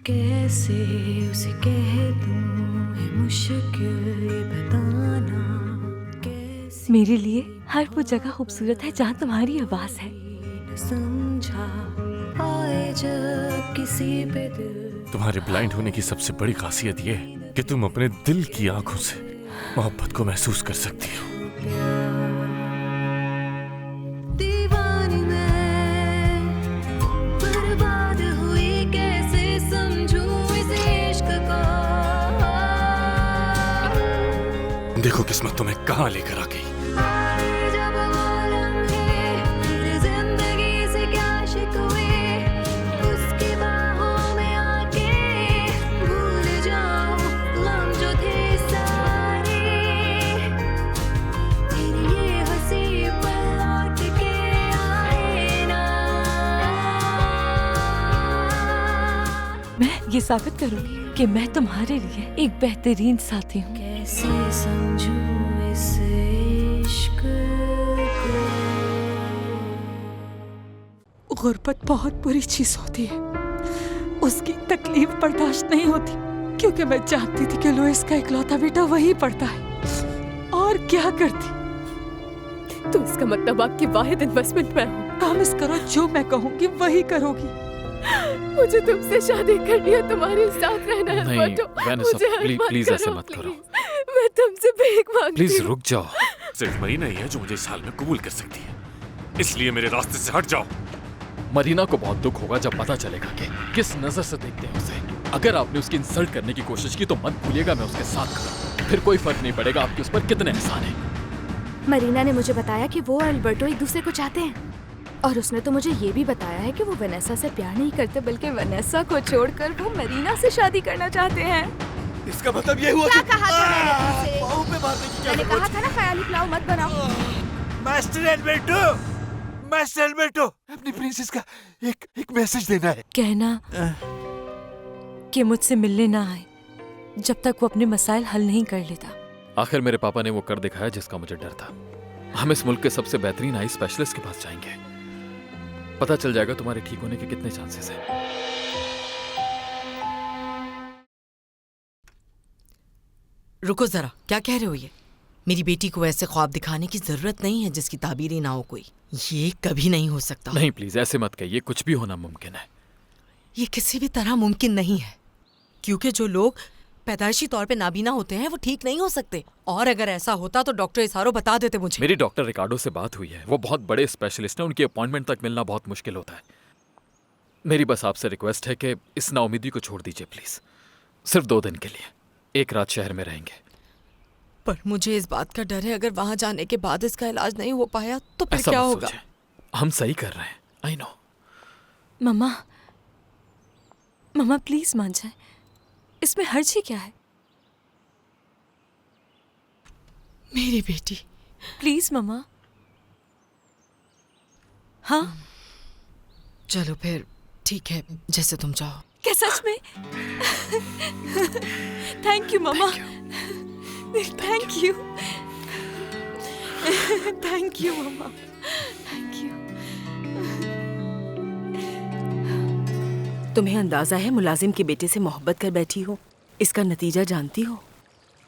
कैसे उसे कह दूं है मुश्किल ये बताना कैसे मेरे लिए हर वो जगह खूबसूरत है जहाँ तुम्हारी आवाज है। न समझा आए जब किसी पे दिल तुम्हारे ब्लाइंड होने की सबसे बड़ी खासियत ये है कि तुम अपने दिल की आंखों से मोहब्बत को महसूस कर सकती हो। दीवानी मैं बर्बाद हुई कैसे समझूं इस इश्क को देखो किस्मत तुम्हें कहाँ लेकर आ गई। जब वो लम्हे मेरी जिंदगी से क्या शिकवे उसकी बाहों में आके भूल जाऊं गम जो थे सारे तेरी ये हंसी पल लौट के आए ना। मैं ये साबित करूंगी कि मैं तुम्हारे लिए एक बेहतरीन साथी हूँ। कैसे समझूं इस इश्क को। गुर्बत बहुत बुरी चीज होती है, उसकी तकलीफ बर्दाश्त नहीं होती, क्योंकि मैं जानती थी कि लुइस का इकलौता बेटा वही पड़ता है। और क्या करती? तो इसका मतलब आपकी वाहिद इन्वेस्टमेंट मैं हूँ। प्रॉमिस करो जो मैं कहूँगी वही करोगी। मुझे तुमसे शादी करनी है, तुम्हारे साथ रहना है। नहीं, बटो, वैनेसा, मुझे अरमान प्लीज ऐसे करो, मत करो। प्लीज। मैं तुमसे भीख मांगती प्लीज हूँ। रुक जाओ। सिर्फ वही नहीं है जो मुझे इस हाल में कबूल कर सकती है, इसलिए मेरे रास्ते से हट जाओ। मरीना को बहुत दुख होगा जब पता चलेगा कि किस नजर से देखते हैं उसे। अगर आपने उसकी इंसल्ट करने की कोशिश की तो मत भूलिएगा मैं उसके साथ खड़ा हूं। फिर कोई फर्क नहीं पड़ेगा आपके उस पर कितने एहसान हैं। मरीना ने मुझे बताया कि वो और अल्बर्टो एक दूसरे को चाहते हैं, और उसने तो मुझे ये भी बताया है कि वो वेनेसा से प्यार नहीं करते, बल्कि वेनेसा को छोड़कर वो मरीना से शादी करना चाहते हैं। इसका मतलब ये हुआ क्या कि कहा था मैंने पाँव पे मारने की क्या मैंने जरूरत कहा था ना ख्याली पुलाव मत बनाओ। मास्टर एल्बर्टो, अपनी प्रिंसेस का एक मैसेज देना है। कहना कि मुझसे मिलने ना आए जब तक वो अपने मसाइल हल नहीं कर लेता। आखिर मेरे पापा ने वो कर दिखाया जिसका मुझे डर था। हम इस मुल्क के सबसे बेहतरीन आई स्पेशलिस्ट के पास जाएंगे, पता चल जाएगा तुम्हारे ठीक होने के कितने चांसेस हैं। रुको जरा, क्या कह रहे हो ये? मेरी बेटी को ऐसे ख्वाब दिखाने की जरूरत नहीं है जिसकी ताबीर ही ना हो कोई। ये कभी नहीं हो सकता। नहीं प्लीज ऐसे मत कहिए, कुछ भी होना मुमकिन है। ये किसी भी तरह मुमकिन नहीं है, क्योंकि जो लोग पैदाइशी तौर पे नाबीना होते हैं वो ठीक नहीं हो सकते। और अगर ऐसा होता तो डॉक्टर इसारो बता देते मुझे। मेरी डॉक्टर रिकार्डो से बात हुई है, वो बहुत बड़े स्पेशलिस्ट हैं, उनकी अपॉइंटमेंट तक मिलना बहुत मुश्किल होता है। मेरी बस आपसे रिक्वेस्ट है कि इस नाउमीदी को छोड़ दीजिए प्लीज, सिर्फ 2 दिन के लिए, एक रात शहर में रहेंगे। पर मुझे इस बात का डर है, अगर वहां जाने के बाद इसका इलाज नहीं हो पाया तो फिर ऐसा क्या मत होगा? सोचिए, हम सही कर रहे हैं। I know. मम्मा प्लीज मान जाए, इसमें हर्ज ही क्या है? मेरी बेटी। प्लीज मम्मा। हाँ चलो फिर ठीक है, जैसे तुम चाहो। क्या सच में? Thank you mama. Thank you. Thank you mama, thank you. तुम्हें अंदाजा है मुलाजिम के बेटे से मोहब्बत कर बैठी हो, इसका नतीजा जानती हो?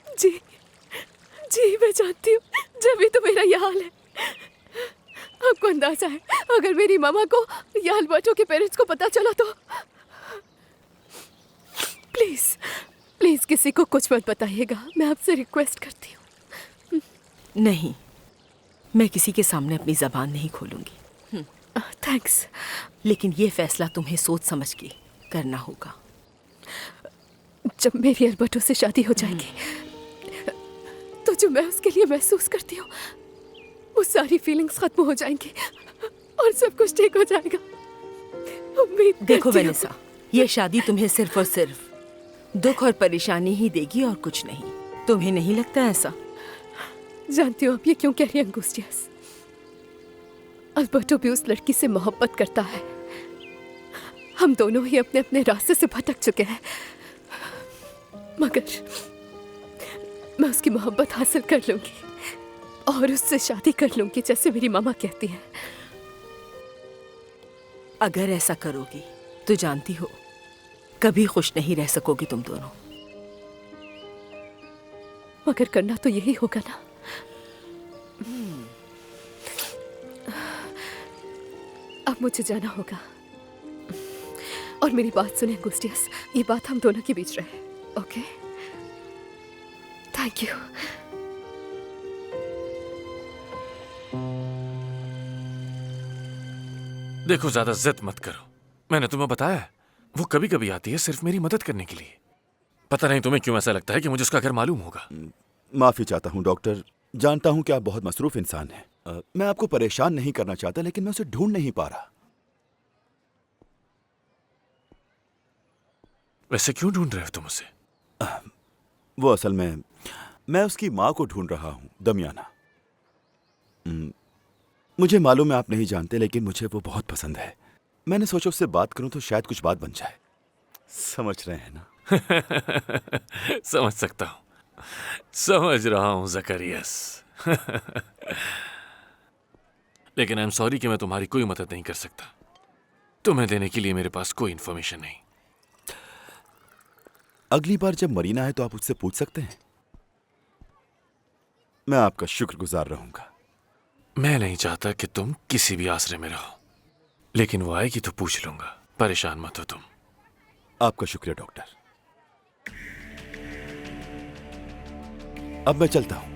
जी जी मैं जानती हूँ, जब भी तो मेरा ये हाल है। आपको अंदाजा है अगर मेरी मामा को या अल्बर्टो के पेरेंट्स को पता चला तो प्लीज प्लीज किसी को कुछ मत बताइएगा, मैं आपसे रिक्वेस्ट करती हूँ। नहीं, मैं किसी के सामने अपनी जबान नहीं खोलूंगी। थैंक्स। लेकिन ये फैसला तुम्हें सोच समझ के करना होगा। जब मेरी अल्बर्टो से शादी हो जाएगी तो जो मैं उसके लिए महसूस करती हूँ वो सारी फीलिंग्स खत्म हो जाएंगी और सब कुछ ठीक हो जाएगा। उम्मीद देखो करती हूँ। वेनेसा, ये शादी तुम्हें सिर्फ और सिर्फ दुख और परेशानी ही देगी और कुछ नहीं। तुम्हें नहीं लगता ऐसा? जानती हूँ आप ये क्यों कह रही हैं अंगूस्टियास। अल्बर्टो भी उस लड़की से मोहब्बत करता है, हम दोनों ही अपने अपने रास्ते से भटक चुके हैं, मगर मैं उसकी मोहब्बत हासिल कर लूंगी और उससे शादी कर लूंगी जैसे मेरी मामा कहती हैं। अगर ऐसा करोगी तो जानती हो कभी खुश नहीं रह सकोगी तुम दोनों। मगर करना तो यही होगा ना। अब मुझे जाना होगा। और मेरी बात सुने गुस्टियस, ये बात हम दोनों के बीच रहे, ओके? Thank you. देखो, ज्यादा जिद मत करो। मैंने तुम्हें बताया है, वो कभी कभी आती है सिर्फ मेरी मदद करने के लिए। पता नहीं तुम्हें क्यों ऐसा लगता है कि मुझे उसका घर मालूम होगा। माफी चाहता हूँ डॉक्टर, जानता हूँ कि आप बहुत मसरूफ इंसान हैं। मैं आपको परेशान नहीं करना चाहता, लेकिन मैं उसे ढूंढ नहीं पा रहा। वैसे क्यों ढूंढ रहे हो तुम उसे? वो असल में मैं उसकी माँ को ढूंढ रहा हूँ, दमियाना। मुझे मालूम है आप नहीं जानते, लेकिन मुझे वो बहुत पसंद है। मैंने सोचा उससे बात करूं तो शायद कुछ बात बन जाए। समझ रहे हैं ना? समझ सकता हूं, समझ रहा हूं ज़करियस। लेकिन आई एम सॉरी कि मैं तुम्हारी कोई मदद नहीं कर सकता। तुम्हें देने के लिए मेरे पास कोई इंफॉर्मेशन नहीं। अगली बार जब मरीना है तो आप उससे पूछ सकते हैं। मैं आपका शुक्रगुजार रहूंगा। मैं नहीं चाहता कि तुम किसी भी आसरे में रहो, लेकिन वो आएगी तो पूछ लूंगा। परेशान मत हो तुम। आपका शुक्रिया डॉक्टर। अब मैं चलता हूं।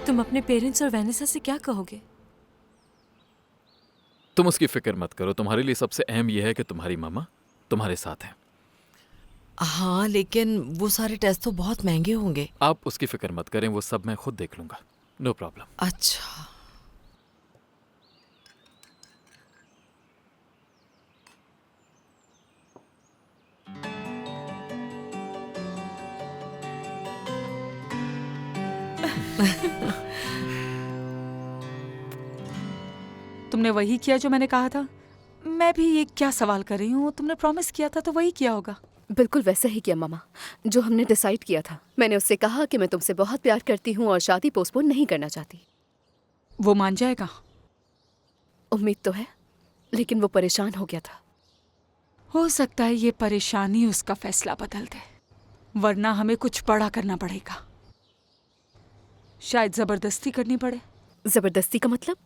तुम अपने पेरेंट्स और वैनेसा से क्या कहोगे? तुम उसकी फिक्र मत करो। तुम्हारे लिए सबसे अहम यह है कि तुम्हारी मामा तुम्हारे साथ हैं। हाँ, लेकिन वो सारे टेस्ट तो बहुत महंगे होंगे। आप उसकी फिक्र मत करें, वो सब मैं खुद देख लूंगा। No problem. अच्छा, तुमने वही किया जो मैंने कहा था। मैं भी ये क्या सवाल कर रही हूँ, तुमने प्रॉमिस किया था तो वही किया होगा। बिल्कुल वैसा ही किया मामा, जो हमने डिसाइड किया था। मैंने उससे कहा कि मैं तुमसे बहुत प्यार करती हूँ और शादी पोस्टपोन नहीं करना चाहती। वो मान जाएगा? उम्मीद तो है, लेकिन वो परेशान हो गया था। हो सकता है ये परेशानी उसका फैसला बदल दे, वरना हमें कुछ बड़ा करना पड़ेगा। शायद जबरदस्ती करनी पड़े। जबरदस्ती का मतलब?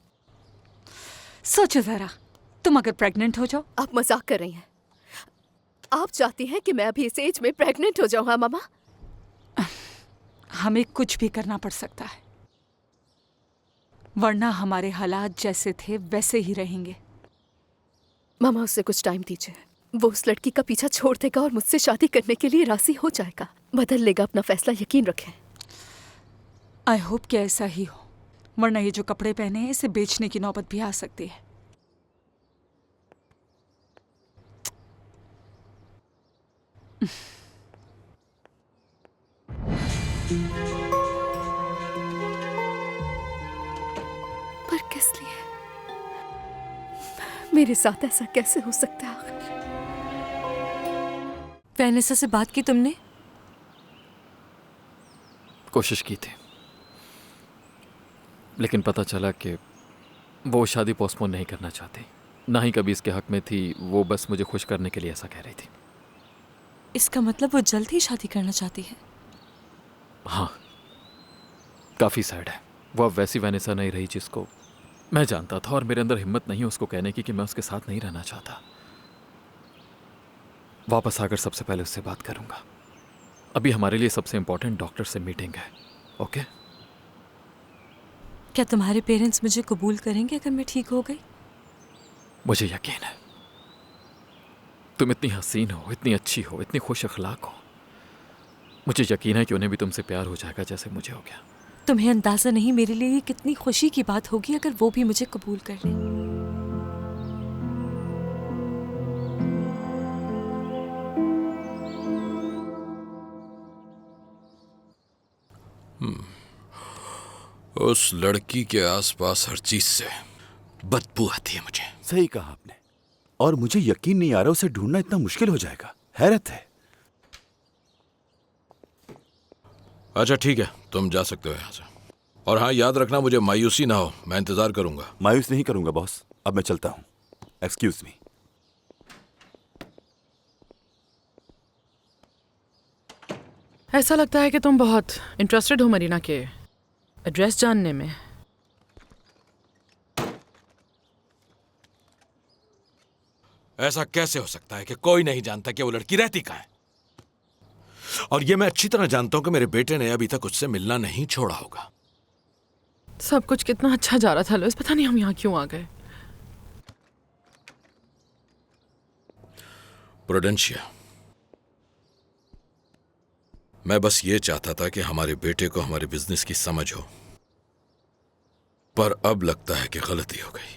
सोचो जरा, तुम अगर प्रेग्नेंट हो जाओ। आप मजाक कर रही हैं? आप चाहती हैं कि मैं अभी इस एज में प्रेग्नेंट हो जाऊं? हाँ मामा, हमें कुछ भी करना पड़ सकता है, वरना हमारे हालात जैसे थे वैसे ही रहेंगे। मामा उससे कुछ टाइम दीजिए। वो उस लड़की का पीछा छोड़ देगा और मुझसे शादी करने के लिए राजी हो जाएगा। बदल लेगा अपना फैसला, यकीन रखें। आई होप कि ऐसा ही हो, वरना ये जो कपड़े पहने हैं इसे बेचने की नौबत भी आ सकती है। पर किस लिए? मेरे साथ ऐसा कैसे हो सकता है आखिर? वैनेसा से बात की तुमने? कोशिश की थी, लेकिन पता चला कि वो शादी पोस्टपोन नहीं करना चाहती, ना ही कभी इसके हक में थी। वो बस मुझे खुश करने के लिए ऐसा कह रही थी। इसका मतलब वो जल्द ही शादी करना चाहती है? हाँ, काफी सैड है। वो अब वैसी वैनेसा नहीं रही जिसको मैं जानता था और मेरे अंदर हिम्मत नहीं उसको कहने की कि मैं उसके साथ नहीं रहना चाहता। वापस आकर सबसे पहले उससे बात करूंगा। अभी हमारे लिए सबसे इंपॉर्टेंट डॉक्टर से मीटिंग है। ओके? क्या तुम्हारे पेरेंट्स मुझे कबूल करेंगे अगर मैं ठीक हो गई? मुझे यकीन है। तुम इतनी हसीन हो, इतनी अच्छी हो, इतनी खुश अखलाक हो। मुझे यकीन है कि उन्हें भी तुमसे प्यार हो जाएगा जैसे मुझे हो गया। तुम्हें अंदाजा नहीं मेरे लिए ये कितनी खुशी की बात होगी अगर वो भी मुझे कबूल कर ले। उस लड़की के आसपास हर चीज से बदबू आती है मुझे। सही कहा आपने, और मुझे यकीन नहीं आ रहा उसे ढूंढना इतना मुश्किल हो जाएगा। हैरत है। अच्छा ठीक है, तुम जा सकते हो यहाँ से। और हाँ, याद रखना मुझे मायूसी ना हो, मैं इंतजार करूंगा। मायूस नहीं करूंगा बॉस, अब मैं चलता हूँ। Excuse me. ऐसा लगता है कि तुम बहुत इंटरेस्टेड हो मरीना के एड्रेस जानने में। ऐसा कैसे हो सकता है कि कोई नहीं जानता कि वो लड़की रहती कहाँ है? और ये मैं अच्छी तरह जानता हूं कि मेरे बेटे ने अभी तक उससे मिलना नहीं छोड़ा होगा। सब कुछ कितना अच्छा जा रहा था लुइस, पता नहीं हम यहाँ क्यों आ गए। प्रूडेंशिया, मैं बस ये चाहता था कि हमारे बेटे को हमारे बिजनेस की समझ हो, पर अब लगता है कि गलती हो गई।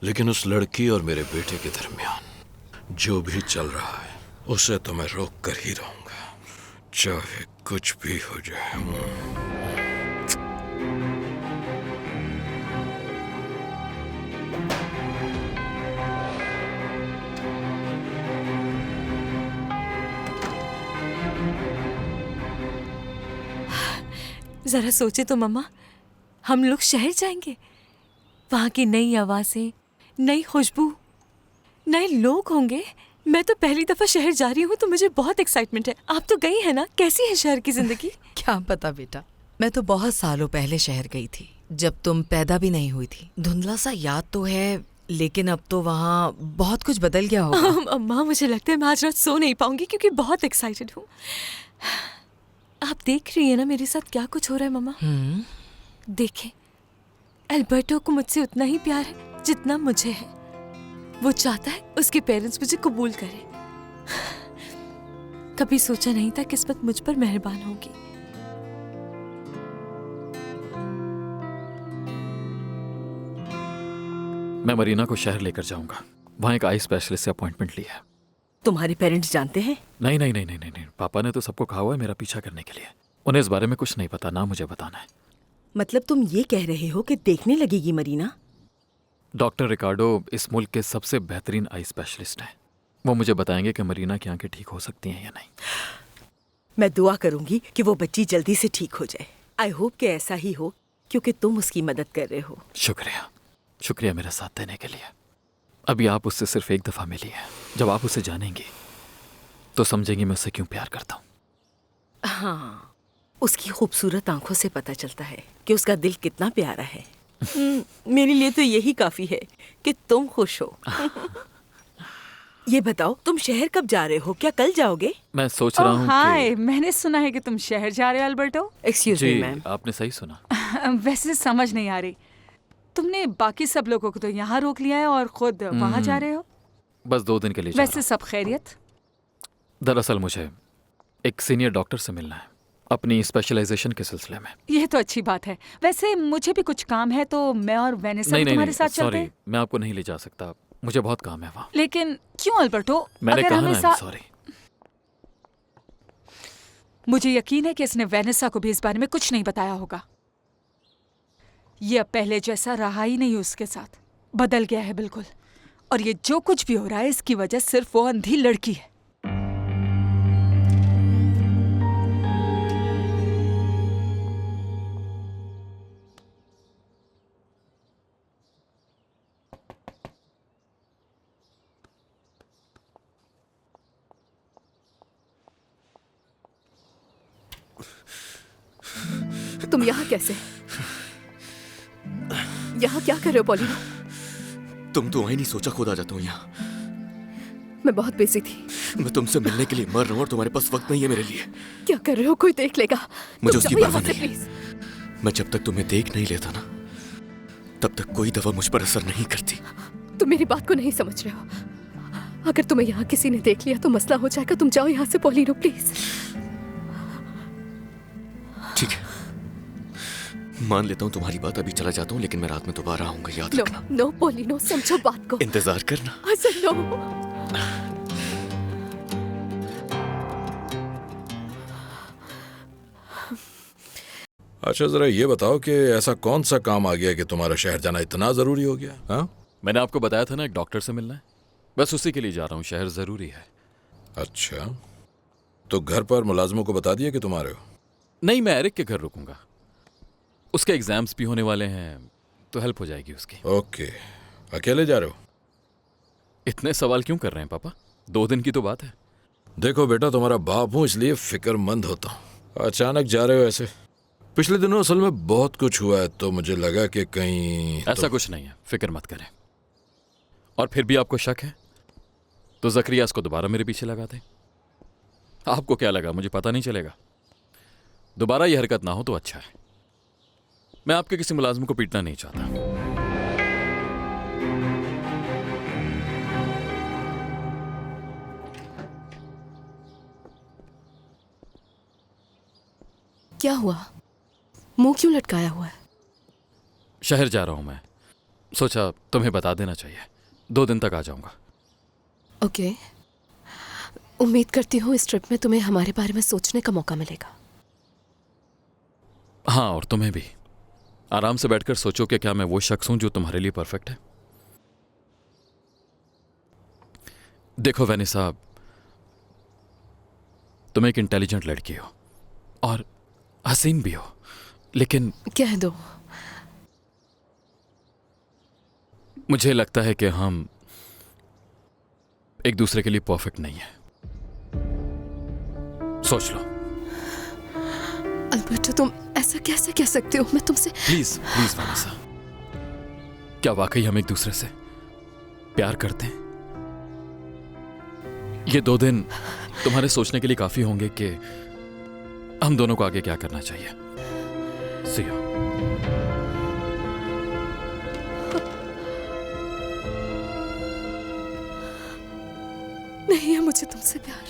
लेकिन उस लड़की और मेरे बेटे के दरमियान जो भी चल रहा है उसे तो मैं रोक कर ही रहूंगा, चाहे कुछ भी हो जाए। जरा सोचे तो मम्मा, हम लोग शहर जाएंगे। वहाँ की नई आवाजें, नई खुशबू, नए लोग होंगे। मैं तो पहली दफा शहर जा रही हूँ तो मुझे बहुत एक्साइटमेंट है। आप तो गई है ना, कैसी है शहर की जिंदगी? क्या पता बेटा, मैं तो बहुत सालों पहले शहर गई थी, जब तुम पैदा भी नहीं हुई थी। धुंधला सा याद तो है, लेकिन अब तो वहाँ बहुत कुछ बदल गया होगा। अम्मा, मुझे लगता है मैं आज रात सो नहीं पाऊंगी क्योंकि बहुत एक्साइटेड हूँ। आप देख रही है ना मेरे साथ क्या कुछ हो रहा है मम्मा? देखें, एल्बर्टो को मुझसे उतना ही प्यार है जितना मुझे है। वो चाहता है उसके पेरेंट्स मुझे कबूल करें। कभी सोचा नहीं था किस्मत मुझ पर मेहरबान होगी। मैं मरीना को शहर लेकर जाऊंगा। वहाँ एक आई स्पेशलिस्ट से अपॉइंटमेंट ली है। तुम्हारे पेरेंट्स जानते हैं? नहीं नहीं नहीं नहीं नहीं नहीं, पापा ने तो सबको कहा हुआ है मेरा पीछा करने के लिए। उन्हें इस बारे में कुछ नहीं पता, ना मुझे बताना है। मतलब तुम ये कह रहे हो कि देखने लगेगी मरीना? डॉक्टर रिकार्डो इस मुल्क के सबसे बेहतरीन आई स्पेशलिस्ट हैं। वो मुझे बताएंगे कि मरीना की आंखें ठीक हो सकती हैं या नहीं। मैं दुआ करूंगी कि वो बच्ची जल्दी से ठीक हो जाए। आई होप कि ऐसा ही हो, क्योंकि तुम उसकी मदद कर रहे हो। शुक्रिया, शुक्रिया मेरा साथ देने के लिए। अभी आप उससे सिर्फ एक दफ़ा मिली है। जब आप उसे जानेंगी तो समझेंगी मैं उससे क्यों प्यार करता हूँ। हाँ, उसकी खूबसूरत आंखों से पता चलता है कि उसका दिल कितना प्यारा है। मेरे लिए तो यही काफी है कि तुम खुश हो। ये बताओ, तुम शहर कब जा रहे हो? क्या कल जाओगे? मैं सोच रहा हूँ हाय, मैंने सुना है कि तुम शहर जा रहे हो अल्बर्टो। एक्सक्यूज मी जी, मैम। आपने सही सुना। वैसे समझ नहीं आ रही, तुमने बाकी सब लोगों को तो यहाँ रोक लिया है और खुद वहाँ जा रहे हो। बस 2 दिन के लिए जा वैसे सब खैरियत? रहा हूँ। दरअसल मुझे एक सीनियर डॉक्टर से मिलना है अपनी स्पेशलाइजेशन के सिलसिले में। ये तो अच्छी बात है। वैसे मुझे भी कुछ काम है तो मैं और वेनेसा नहीं तुम्हारे नहीं साथ चलते सॉरी, हैं। मैं आपको नहीं ले जा सकता, मुझे बहुत काम है वहाँ। लेकिन क्यों अल्बर्टो? मैंने अगर कहा हमें ना, सॉरी। मुझे यकीन है कि इसने वेनेसा को भी इस बारे में कुछ नहीं बताया होगा। ये अब पहले जैसा रहा ही नहीं उसके साथ, बदल गया है बिल्कुल। और ये जो कुछ भी हो रहा है इसकी वजह सिर्फ वो अंधी लड़की है। तुम यहाँ कैसे? यहाँ क्या कर रहे हो पॉलिनो? तुम तो वही नहीं सोचा खुद आ जाता हूँ यहाँ। मैं बहुत बिजी थी। मैं तुमसे मिलने के लिए मर रहा हूँ और तुम्हारे पास वक्त नहीं है मेरे लिए। क्या कर रहे हो? कोई देख लेगा। मुझे तुम उसकी जाओ यहाँ परवाह से, नहीं प्लीज। है। मैं जब तक तुम्हें देख नहीं लेता ना, तब तक कोई दवा मुझ पर असर नहीं करती। तुम मेरी बात को नहीं समझ रहे हो। अगर तुम्हें यहाँ किसी ने देख लिया तो मसला हो जाएगा। तुम जाओ यहाँ से पॉलिनो, प्लीज। ठीक है, मान लेता हूँ तुम्हारी बात। अभी चला जाता हूँ, लेकिन मैं रात में दोबारा आऊंगा, याद नो रखना। नो पॉलिनो, समझो बात को। इंतजार करना। असल नो। अच्छा, जरा ये बताओ कि ऐसा कौन सा काम आ गया कि तुम्हारा शहर जाना इतना जरूरी हो गया? हाँ, मैंने आपको बताया था ना, एक डॉक्टर से मिलना है, बस उसी के लिए जा रहा हूँ। शहर जरूरी है। अच्छा, तो घर पर मुलाजमों को बता दिया कि तुम आ रहे हो? नहीं, मैं एरिक के घर रुकूंगा। उसके एग्जाम्स भी होने वाले हैं, तो हेल्प हो जाएगी उसकी। ओके, अकेले जा रहे हो? इतने सवाल क्यों कर रहे हैं पापा? 2 दिन की तो बात है। देखो बेटा, तुम्हारा बाप हूं इसलिए फिक्रमंद होता हूँ। अचानक जा रहे हो ऐसे? पिछले दिनों असल में बहुत कुछ हुआ है, तो मुझे लगा कि कहीं ऐसा कुछ नहीं है, फिक्र मत करें। और फिर भी आपको शक है तो जकरियास को दोबारा मेरे पीछे लगा दें। आपको क्या लगा मुझे पता नहीं चलेगा? दोबारा ये हरकत ना हो तो अच्छा है। मैं आपके किसी मुलाजिम को पीटना नहीं चाहता। क्या हुआ? मुंह क्यों लटकाया हुआ है? शहर जा रहा हूं मैं, सोचा तुम्हें बता देना चाहिए। 2 दिन तक आ जाऊंगा। ओके, उम्मीद करती हूँ इस ट्रिप में तुम्हें हमारे बारे में सोचने का मौका मिलेगा। हाँ, और तुम्हें भी। आराम से बैठकर सोचो कि क्या मैं वो शख्स हूं जो तुम्हारे लिए परफेक्ट है। देखो वेनिसा, तुम एक इंटेलिजेंट लड़की हो और हसीन भी हो, लेकिन कह दो। मुझे लगता है कि हम एक दूसरे के लिए परफेक्ट नहीं है। सोच लो। अल्बर्टो, तुम ऐसा कैसे कह सकते हो? मैं तुमसे प्लीज प्लीज वेनिसा, क्या वाकई हम एक दूसरे से प्यार करते हैं? ये 2 दिन तुम्हारे सोचने के लिए काफी होंगे कि हम दोनों को आगे क्या करना चाहिए। See you. नहीं है मुझे तुमसे प्यार।